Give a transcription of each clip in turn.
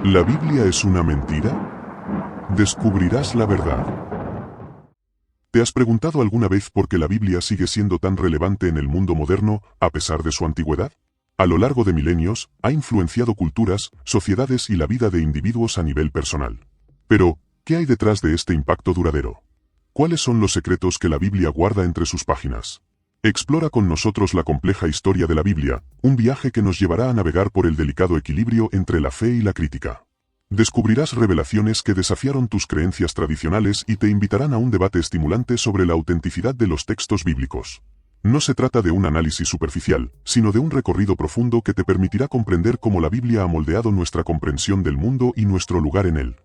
¿La Biblia es una mentira? Descubrirás la verdad. ¿Te has preguntado alguna vez por qué la Biblia sigue siendo tan relevante en el mundo moderno, a pesar de su antigüedad? A lo largo de milenios, ha influenciado culturas, sociedades y la vida de individuos a nivel personal. Pero, ¿qué hay detrás de este impacto duradero? ¿Cuáles son los secretos que la Biblia guarda entre sus páginas? Explora con nosotros la compleja historia de la Biblia, un viaje que nos llevará a navegar por el delicado equilibrio entre la fe y la crítica. Descubrirás revelaciones que desafiaron tus creencias tradicionales y te invitarán a un debate estimulante sobre la autenticidad de los textos bíblicos. No se trata de un análisis superficial, sino de un recorrido profundo que te permitirá comprender cómo la Biblia ha moldeado nuestra comprensión del mundo y nuestro lugar en él.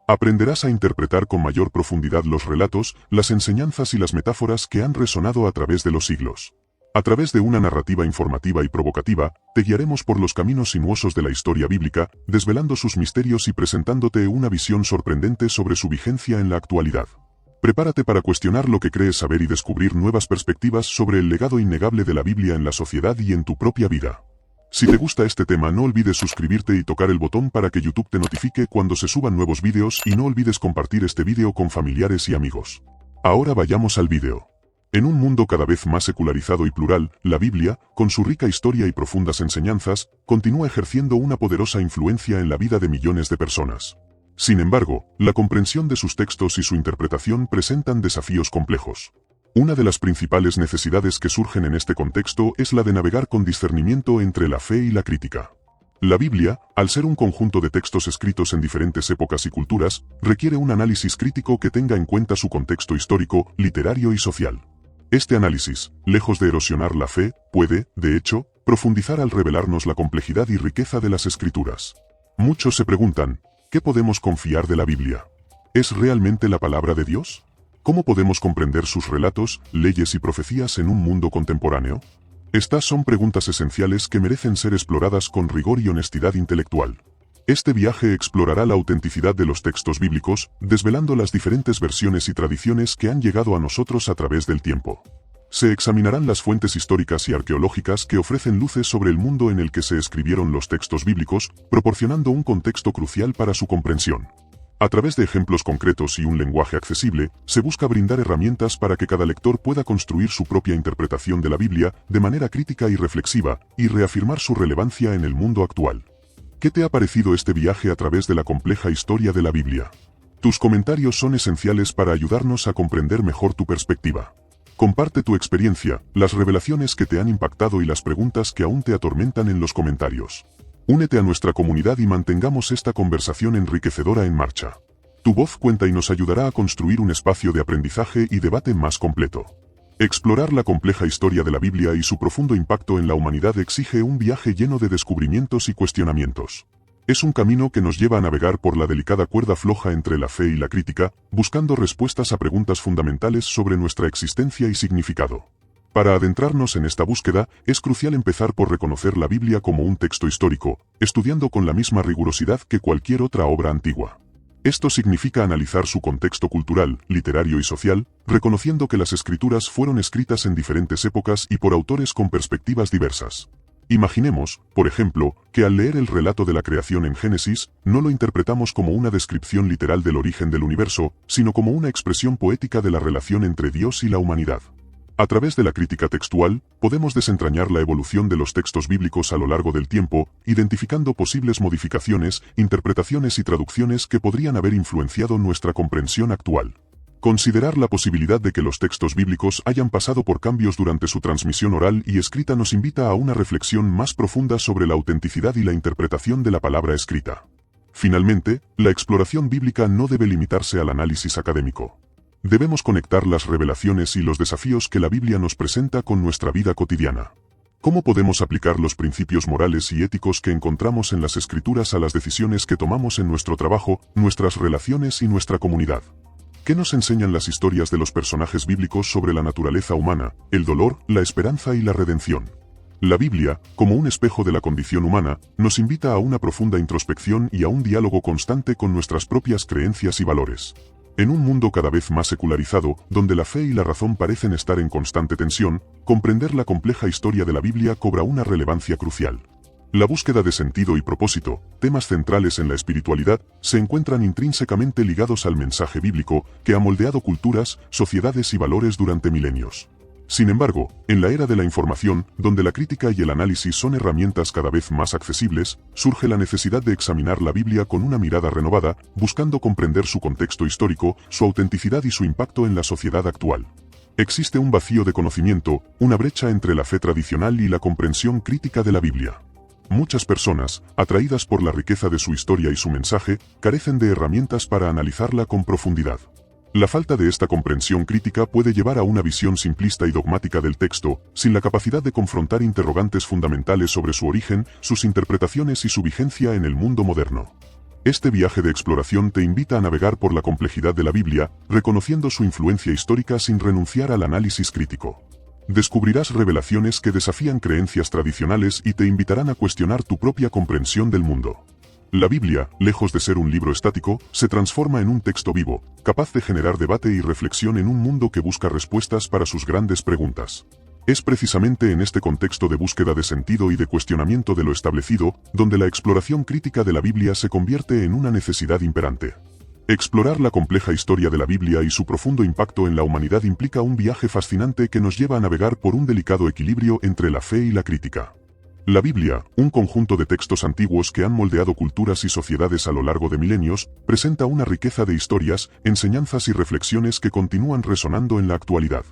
Aprenderás a interpretar con mayor profundidad los relatos, las enseñanzas y las metáforas que han resonado a través de los siglos. A través de una narrativa informativa y provocativa, te guiaremos por los caminos sinuosos de la historia bíblica, desvelando sus misterios y presentándote una visión sorprendente sobre su vigencia en la actualidad. Prepárate para cuestionar lo que crees saber y descubrir nuevas perspectivas sobre el legado innegable de la Biblia en la sociedad y en tu propia vida. Si te gusta este tema, no olvides suscribirte y tocar el botón para que YouTube te notifique cuando se suban nuevos vídeos y no olvides compartir este vídeo con familiares y amigos. Ahora vayamos al vídeo. En un mundo cada vez más secularizado y plural, la Biblia, con su rica historia y profundas enseñanzas, continúa ejerciendo una poderosa influencia en la vida de millones de personas. Sin embargo, la comprensión de sus textos y su interpretación presentan desafíos complejos. Una de las principales necesidades que surgen en este contexto es la de navegar con discernimiento entre la fe y la crítica. La Biblia, al ser un conjunto de textos escritos en diferentes épocas y culturas, requiere un análisis crítico que tenga en cuenta su contexto histórico, literario y social. Este análisis, lejos de erosionar la fe, puede, de hecho, profundizar al revelarnos la complejidad y riqueza de las Escrituras. Muchos se preguntan, ¿qué podemos confiar de la Biblia? ¿Es realmente la palabra de Dios? ¿Cómo podemos comprender sus relatos, leyes y profecías en un mundo contemporáneo? Estas son preguntas esenciales que merecen ser exploradas con rigor y honestidad intelectual. Este viaje explorará la autenticidad de los textos bíblicos, desvelando las diferentes versiones y tradiciones que han llegado a nosotros a través del tiempo. Se examinarán las fuentes históricas y arqueológicas que ofrecen luces sobre el mundo en el que se escribieron los textos bíblicos, proporcionando un contexto crucial para su comprensión. A través de ejemplos concretos y un lenguaje accesible, se busca brindar herramientas para que cada lector pueda construir su propia interpretación de la Biblia de manera crítica y reflexiva, y reafirmar su relevancia en el mundo actual. ¿Qué te ha parecido este viaje a través de la compleja historia de la Biblia? Tus comentarios son esenciales para ayudarnos a comprender mejor tu perspectiva. Comparte tu experiencia, las revelaciones que te han impactado y las preguntas que aún te atormentan en los comentarios. Únete a nuestra comunidad y mantengamos esta conversación enriquecedora en marcha. Tu voz cuenta y nos ayudará a construir un espacio de aprendizaje y debate más completo. Explorar la compleja historia de la Biblia y su profundo impacto en la humanidad exige un viaje lleno de descubrimientos y cuestionamientos. Es un camino que nos lleva a navegar por la delicada cuerda floja entre la fe y la crítica, buscando respuestas a preguntas fundamentales sobre nuestra existencia y significado. Para adentrarnos en esta búsqueda, es crucial empezar por reconocer la Biblia como un texto histórico, estudiando con la misma rigurosidad que cualquier otra obra antigua. Esto significa analizar su contexto cultural, literario y social, reconociendo que las Escrituras fueron escritas en diferentes épocas y por autores con perspectivas diversas. Imaginemos, por ejemplo, que al leer el relato de la creación en Génesis, no lo interpretamos como una descripción literal del origen del universo, sino como una expresión poética de la relación entre Dios y la humanidad. A través de la crítica textual, podemos desentrañar la evolución de los textos bíblicos a lo largo del tiempo, identificando posibles modificaciones, interpretaciones y traducciones que podrían haber influenciado nuestra comprensión actual. Considerar la posibilidad de que los textos bíblicos hayan pasado por cambios durante su transmisión oral y escrita nos invita a una reflexión más profunda sobre la autenticidad y la interpretación de la palabra escrita. Finalmente, la exploración bíblica no debe limitarse al análisis académico. Debemos conectar las revelaciones y los desafíos que la Biblia nos presenta con nuestra vida cotidiana. ¿Cómo podemos aplicar los principios morales y éticos que encontramos en las Escrituras a las decisiones que tomamos en nuestro trabajo, nuestras relaciones y nuestra comunidad? ¿Qué nos enseñan las historias de los personajes bíblicos sobre la naturaleza humana, el dolor, la esperanza y la redención? La Biblia, como un espejo de la condición humana, nos invita a una profunda introspección y a un diálogo constante con nuestras propias creencias y valores. En un mundo cada vez más secularizado, donde la fe y la razón parecen estar en constante tensión, comprender la compleja historia de la Biblia cobra una relevancia crucial. La búsqueda de sentido y propósito, temas centrales en la espiritualidad, se encuentran intrínsecamente ligados al mensaje bíblico que ha moldeado culturas, sociedades y valores durante milenios. Sin embargo, en la era de la información, donde la crítica y el análisis son herramientas cada vez más accesibles, surge la necesidad de examinar la Biblia con una mirada renovada, buscando comprender su contexto histórico, su autenticidad y su impacto en la sociedad actual. Existe un vacío de conocimiento, una brecha entre la fe tradicional y la comprensión crítica de la Biblia. Muchas personas, atraídas por la riqueza de su historia y su mensaje, carecen de herramientas para analizarla con profundidad. La falta de esta comprensión crítica puede llevar a una visión simplista y dogmática del texto, sin la capacidad de confrontar interrogantes fundamentales sobre su origen, sus interpretaciones y su vigencia en el mundo moderno. Este viaje de exploración te invita a navegar por la complejidad de la Biblia, reconociendo su influencia histórica sin renunciar al análisis crítico. Descubrirás revelaciones que desafían creencias tradicionales y te invitarán a cuestionar tu propia comprensión del mundo. La Biblia, lejos de ser un libro estático, se transforma en un texto vivo, capaz de generar debate y reflexión en un mundo que busca respuestas para sus grandes preguntas. Es precisamente en este contexto de búsqueda de sentido y de cuestionamiento de lo establecido, donde la exploración crítica de la Biblia se convierte en una necesidad imperante. Explorar la compleja historia de la Biblia y su profundo impacto en la humanidad implica un viaje fascinante que nos lleva a navegar por un delicado equilibrio entre la fe y la crítica. La Biblia, un conjunto de textos antiguos que han moldeado culturas y sociedades a lo largo de milenios, presenta una riqueza de historias, enseñanzas y reflexiones que continúan resonando en la actualidad.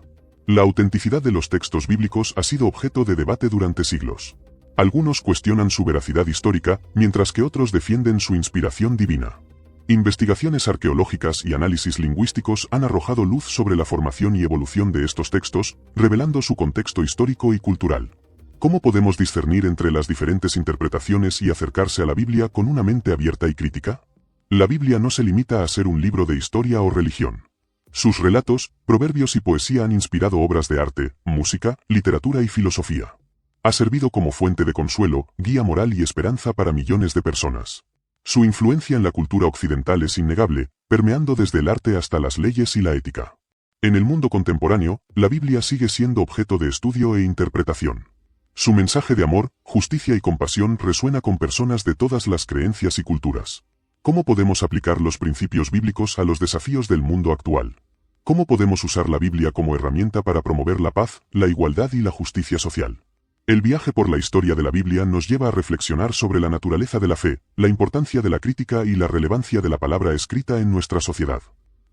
La autenticidad de los textos bíblicos ha sido objeto de debate durante siglos. Algunos cuestionan su veracidad histórica, mientras que otros defienden su inspiración divina. Investigaciones arqueológicas y análisis lingüísticos han arrojado luz sobre la formación y evolución de estos textos, revelando su contexto histórico y cultural. ¿Cómo podemos discernir entre las diferentes interpretaciones y acercarse a la Biblia con una mente abierta y crítica? La Biblia no se limita a ser un libro de historia o religión. Sus relatos, proverbios y poesía han inspirado obras de arte, música, literatura y filosofía. Ha servido como fuente de consuelo, guía moral y esperanza para millones de personas. Su influencia en la cultura occidental es innegable, permeando desde el arte hasta las leyes y la ética. En el mundo contemporáneo, la Biblia sigue siendo objeto de estudio e interpretación. Su mensaje de amor, justicia y compasión resuena con personas de todas las creencias y culturas. ¿Cómo podemos aplicar los principios bíblicos a los desafíos del mundo actual? ¿Cómo podemos usar la Biblia como herramienta para promover la paz, la igualdad y la justicia social? El viaje por la historia de la Biblia nos lleva a reflexionar sobre la naturaleza de la fe, la importancia de la crítica y la relevancia de la palabra escrita en nuestra sociedad.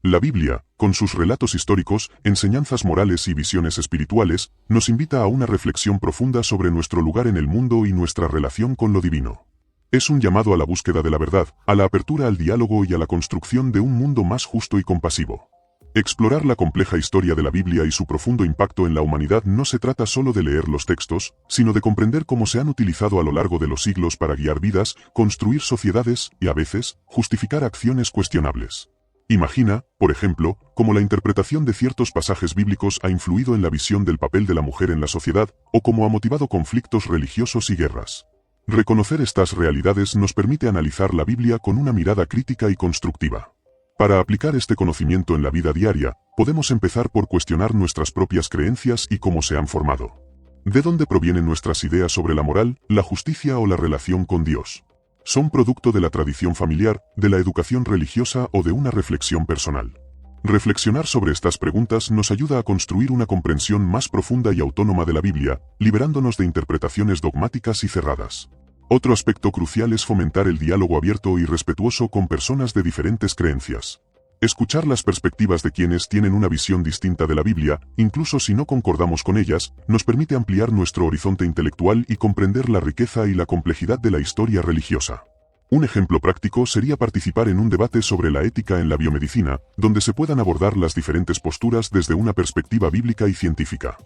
La Biblia, con sus relatos históricos, enseñanzas morales y visiones espirituales, nos invita a una reflexión profunda sobre nuestro lugar en el mundo y nuestra relación con lo divino. Es un llamado a la búsqueda de la verdad, a la apertura al diálogo y a la construcción de un mundo más justo y compasivo. Explorar la compleja historia de la Biblia y su profundo impacto en la humanidad no se trata solo de leer los textos, sino de comprender cómo se han utilizado a lo largo de los siglos para guiar vidas, construir sociedades y, a veces, justificar acciones cuestionables. Imagina, por ejemplo, cómo la interpretación de ciertos pasajes bíblicos ha influido en la visión del papel de la mujer en la sociedad, o cómo ha motivado conflictos religiosos y guerras. Reconocer estas realidades nos permite analizar la Biblia con una mirada crítica y constructiva. Para aplicar este conocimiento en la vida diaria, podemos empezar por cuestionar nuestras propias creencias y cómo se han formado. ¿De dónde provienen nuestras ideas sobre la moral, la justicia o la relación con Dios? ¿Son producto de la tradición familiar, de la educación religiosa o de una reflexión personal? Reflexionar sobre estas preguntas nos ayuda a construir una comprensión más profunda y autónoma de la Biblia, liberándonos de interpretaciones dogmáticas y cerradas. Otro aspecto crucial es fomentar el diálogo abierto y respetuoso con personas de diferentes creencias. Escuchar las perspectivas de quienes tienen una visión distinta de la Biblia, incluso si no concordamos con ellas, nos permite ampliar nuestro horizonte intelectual y comprender la riqueza y la complejidad de la historia religiosa. Un ejemplo práctico sería participar en un debate sobre la ética en la biomedicina, donde se puedan abordar las diferentes posturas desde una perspectiva bíblica y científica.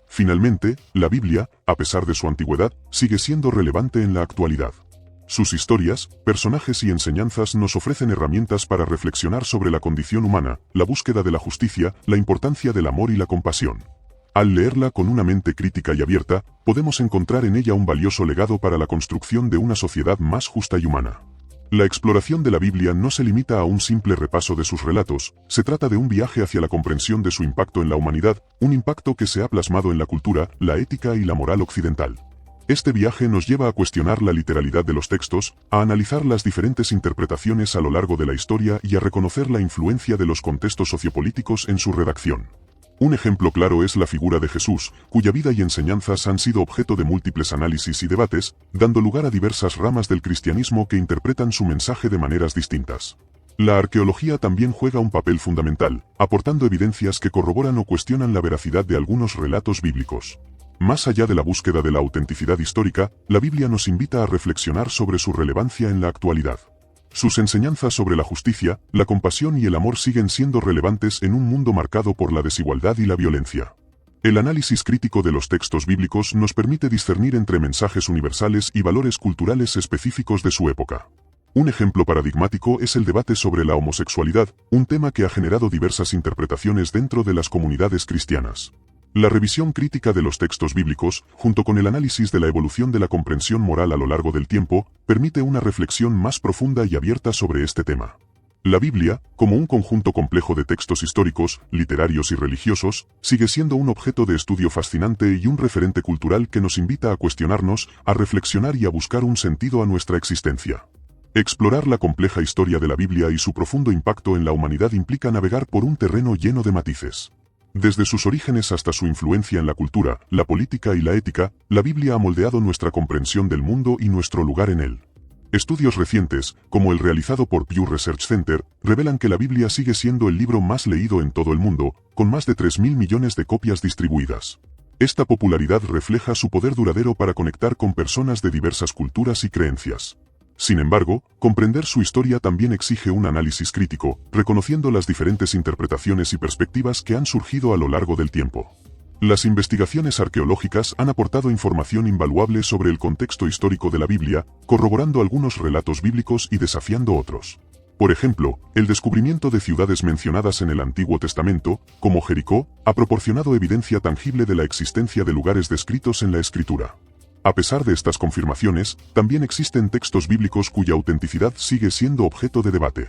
Finalmente, la Biblia, a pesar de su antigüedad, sigue siendo relevante en la actualidad. Sus historias, personajes y enseñanzas nos ofrecen herramientas para reflexionar sobre la condición humana, la búsqueda de la justicia, la importancia del amor y la compasión. Al leerla con una mente crítica y abierta, podemos encontrar en ella un valioso legado para la construcción de una sociedad más justa y humana. La exploración de la Biblia no se limita a un simple repaso de sus relatos, se trata de un viaje hacia la comprensión de su impacto en la humanidad, un impacto que se ha plasmado en la cultura, la ética y la moral occidental. Este viaje nos lleva a cuestionar la literalidad de los textos, a analizar las diferentes interpretaciones a lo largo de la historia y a reconocer la influencia de los contextos sociopolíticos en su redacción. Un ejemplo claro es la figura de Jesús, cuya vida y enseñanzas han sido objeto de múltiples análisis y debates, dando lugar a diversas ramas del cristianismo que interpretan su mensaje de maneras distintas. La arqueología también juega un papel fundamental, aportando evidencias que corroboran o cuestionan la veracidad de algunos relatos bíblicos. Más allá de la búsqueda de la autenticidad histórica, la Biblia nos invita a reflexionar sobre su relevancia en la actualidad. Sus enseñanzas sobre la justicia, la compasión y el amor siguen siendo relevantes en un mundo marcado por la desigualdad y la violencia. El análisis crítico de los textos bíblicos nos permite discernir entre mensajes universales y valores culturales específicos de su época. Un ejemplo paradigmático es el debate sobre la homosexualidad, un tema que ha generado diversas interpretaciones dentro de las comunidades cristianas. La revisión crítica de los textos bíblicos, junto con el análisis de la evolución de la comprensión moral a lo largo del tiempo, permite una reflexión más profunda y abierta sobre este tema. La Biblia, como un conjunto complejo de textos históricos, literarios y religiosos, sigue siendo un objeto de estudio fascinante y un referente cultural que nos invita a cuestionarnos, a reflexionar y a buscar un sentido a nuestra existencia. Explorar la compleja historia de la Biblia y su profundo impacto en la humanidad implica navegar por un terreno lleno de matices. Desde sus orígenes hasta su influencia en la cultura, la política y la ética, la Biblia ha moldeado nuestra comprensión del mundo y nuestro lugar en él. Estudios recientes, como el realizado por Pew Research Center, revelan que la Biblia sigue siendo el libro más leído en todo el mundo, con más de 3.000 millones de copias distribuidas. Esta popularidad refleja su poder duradero para conectar con personas de diversas culturas y creencias. Sin embargo, comprender su historia también exige un análisis crítico, reconociendo las diferentes interpretaciones y perspectivas que han surgido a lo largo del tiempo. Las investigaciones arqueológicas han aportado información invaluable sobre el contexto histórico de la Biblia, corroborando algunos relatos bíblicos y desafiando otros. Por ejemplo, el descubrimiento de ciudades mencionadas en el Antiguo Testamento, como Jericó, ha proporcionado evidencia tangible de la existencia de lugares descritos en la Escritura. A pesar de estas confirmaciones, también existen textos bíblicos cuya autenticidad sigue siendo objeto de debate.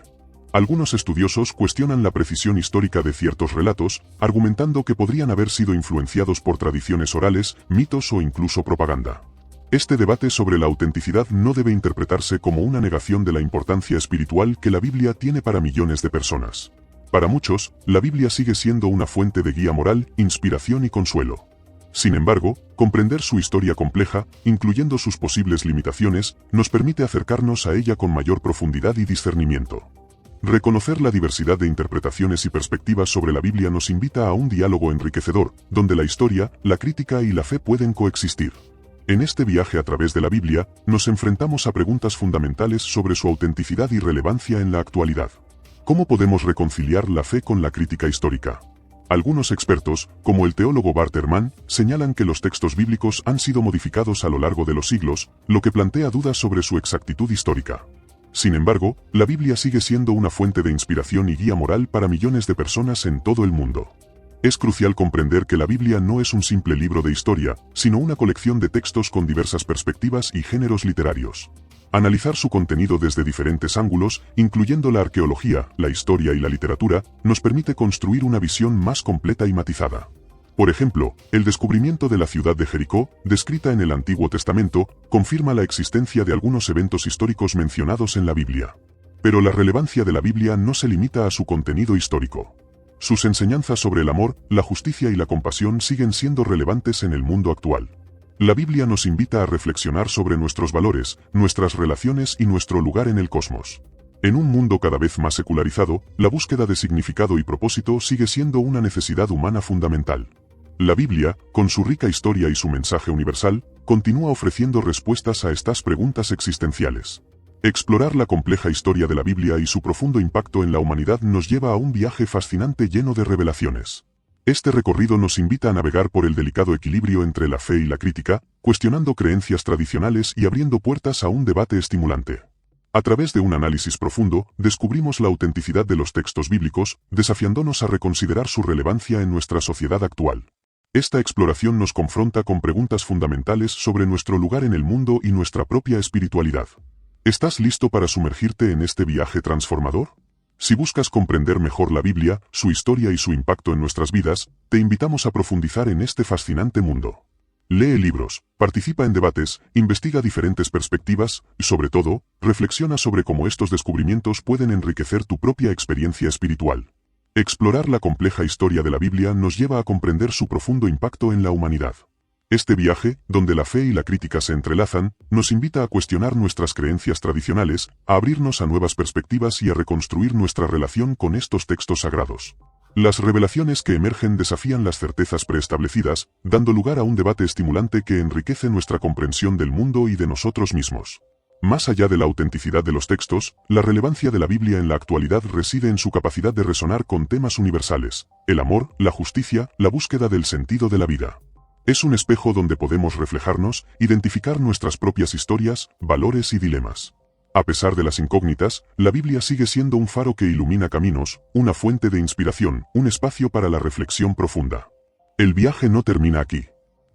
Algunos estudiosos cuestionan la precisión histórica de ciertos relatos, argumentando que podrían haber sido influenciados por tradiciones orales, mitos o incluso propaganda. Este debate sobre la autenticidad no debe interpretarse como una negación de la importancia espiritual que la Biblia tiene para millones de personas. Para muchos, la Biblia sigue siendo una fuente de guía moral, inspiración y consuelo. Sin embargo, comprender su historia compleja, incluyendo sus posibles limitaciones, nos permite acercarnos a ella con mayor profundidad y discernimiento. Reconocer la diversidad de interpretaciones y perspectivas sobre la Biblia nos invita a un diálogo enriquecedor, donde la historia, la crítica y la fe pueden coexistir. En este viaje a través de la Biblia, nos enfrentamos a preguntas fundamentales sobre su autenticidad y relevancia en la actualidad. ¿Cómo podemos reconciliar la fe con la crítica histórica? Algunos expertos, como el teólogo Bart Ehrman, señalan que los textos bíblicos han sido modificados a lo largo de los siglos, lo que plantea dudas sobre su exactitud histórica. Sin embargo, la Biblia sigue siendo una fuente de inspiración y guía moral para millones de personas en todo el mundo. Es crucial comprender que la Biblia no es un simple libro de historia, sino una colección de textos con diversas perspectivas y géneros literarios. Analizar su contenido desde diferentes ángulos, incluyendo la arqueología, la historia y la literatura, nos permite construir una visión más completa y matizada. Por ejemplo, el descubrimiento de la ciudad de Jericó, descrita en el Antiguo Testamento, confirma la existencia de algunos eventos históricos mencionados en la Biblia. Pero la relevancia de la Biblia no se limita a su contenido histórico. Sus enseñanzas sobre el amor, la justicia y la compasión siguen siendo relevantes en el mundo actual. La Biblia nos invita a reflexionar sobre nuestros valores, nuestras relaciones y nuestro lugar en el cosmos. En un mundo cada vez más secularizado, la búsqueda de significado y propósito sigue siendo una necesidad humana fundamental. La Biblia, con su rica historia y su mensaje universal, continúa ofreciendo respuestas a estas preguntas existenciales. Explorar la compleja historia de la Biblia y su profundo impacto en la humanidad nos lleva a un viaje fascinante lleno de revelaciones. Este recorrido nos invita a navegar por el delicado equilibrio entre la fe y la crítica, cuestionando creencias tradicionales y abriendo puertas a un debate estimulante. A través de un análisis profundo, descubrimos la autenticidad de los textos bíblicos, desafiándonos a reconsiderar su relevancia en nuestra sociedad actual. Esta exploración nos confronta con preguntas fundamentales sobre nuestro lugar en el mundo y nuestra propia espiritualidad. ¿Estás listo para sumergirte en este viaje transformador? Si buscas comprender mejor la Biblia, su historia y su impacto en nuestras vidas, te invitamos a profundizar en este fascinante mundo. Lee libros, participa en debates, investiga diferentes perspectivas y, sobre todo, reflexiona sobre cómo estos descubrimientos pueden enriquecer tu propia experiencia espiritual. Explorar la compleja historia de la Biblia nos lleva a comprender su profundo impacto en la humanidad. Este viaje, donde la fe y la crítica se entrelazan, nos invita a cuestionar nuestras creencias tradicionales, a abrirnos a nuevas perspectivas y a reconstruir nuestra relación con estos textos sagrados. Las revelaciones que emergen desafían las certezas preestablecidas, dando lugar a un debate estimulante que enriquece nuestra comprensión del mundo y de nosotros mismos. Más allá de la autenticidad de los textos, la relevancia de la Biblia en la actualidad reside en su capacidad de resonar con temas universales: el amor, la justicia, la búsqueda del sentido de la vida. Es un espejo donde podemos reflejarnos, identificar nuestras propias historias, valores y dilemas. A pesar de las incógnitas, la Biblia sigue siendo un faro que ilumina caminos, una fuente de inspiración, un espacio para la reflexión profunda. El viaje no termina aquí.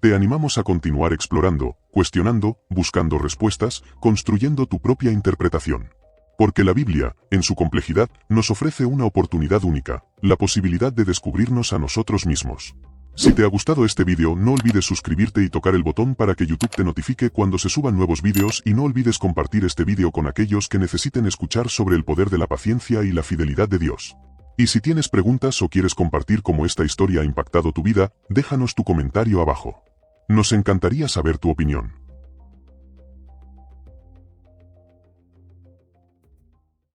Te animamos a continuar explorando, cuestionando, buscando respuestas, construyendo tu propia interpretación. Porque la Biblia, en su complejidad, nos ofrece una oportunidad única, la posibilidad de descubrirnos a nosotros mismos. Si te ha gustado este vídeo, no olvides suscribirte y tocar el botón para que YouTube te notifique cuando se suban nuevos vídeos, y no olvides compartir este vídeo con aquellos que necesiten escuchar sobre el poder de la paciencia y la fidelidad de Dios. Y si tienes preguntas o quieres compartir cómo esta historia ha impactado tu vida, déjanos tu comentario abajo. Nos encantaría saber tu opinión.